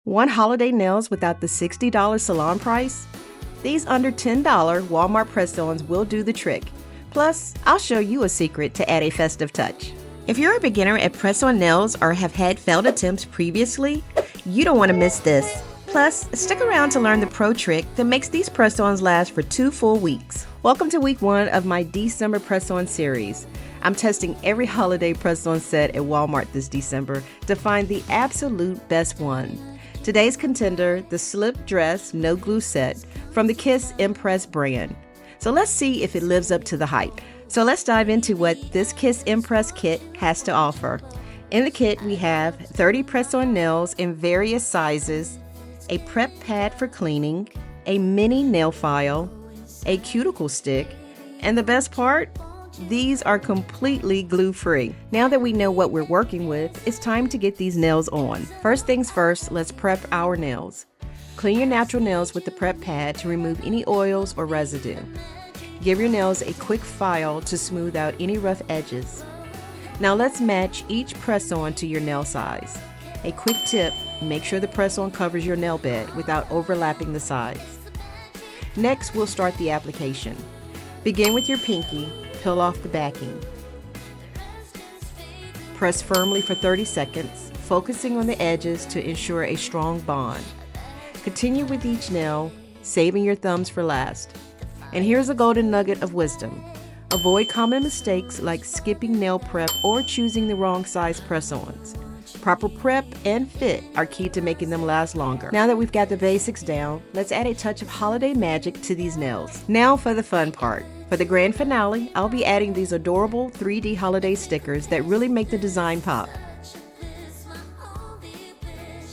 Want holiday nails without the $60 salon price? These under $10 Walmart press-ons will do the trick. Plus, I'll show you a secret to add a festive touch. If you're a beginner at press-on nails or have had failed attempts previously, you don't want to miss this. Plus, stick around to learn the pro trick that makes these press-ons last for 2 full weeks. Welcome to week 1 of my December press-on series. I'm testing every holiday press-on set at Walmart this December to find the absolute best one. Today's contender, the slip dress no glue set from the Kiss Impress brand. So let's see if it lives up to the hype. So let's dive into what this Kiss Impress kit has to offer. In the kit, we have 30 press-on nails in various sizes, a prep pad for cleaning, a mini nail file, a cuticle stick, and the best part? These are completely glue-free. Now that we know what we're working with, it's time to get these nails on. First things first, let's prep our nails. Clean your natural nails with the prep pad to remove any oils or residue. Give your nails a quick file to smooth out any rough edges. Now let's match each press-on to your nail size. A quick tip, make sure the press-on covers your nail bed without overlapping the sides. Next, we'll start the application. Begin with your pinky. Peel off the backing. Press firmly for 30 seconds, focusing on the edges to ensure a strong bond. Continue with each nail, saving your thumbs for last. And here's a golden nugget of wisdom. Avoid common mistakes like skipping nail prep or choosing the wrong size press-ons. Proper prep and fit are key to making them last longer. Now that we've got the basics down, let's add a touch of holiday magic to these nails. Now for the fun part. For the grand finale, I'll be adding these adorable 3D holiday stickers that really make the design pop.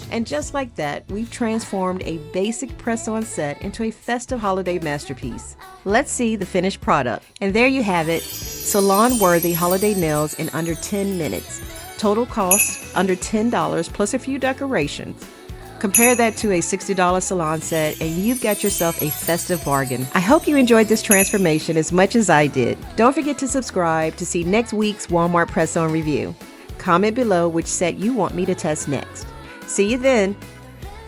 And just like that, we've transformed a basic press-on set into a festive holiday masterpiece. Let's see the finished product. And there you have it, salon-worthy holiday nails in under 10 minutes. Total cost under $10 plus a few decorations. Compare that to a $60 salon set and you've got yourself a festive bargain. I hope you enjoyed this transformation as much as I did. Don't forget to subscribe to see next week's Walmart press-on review. Comment below which set you want me to test next. See you then.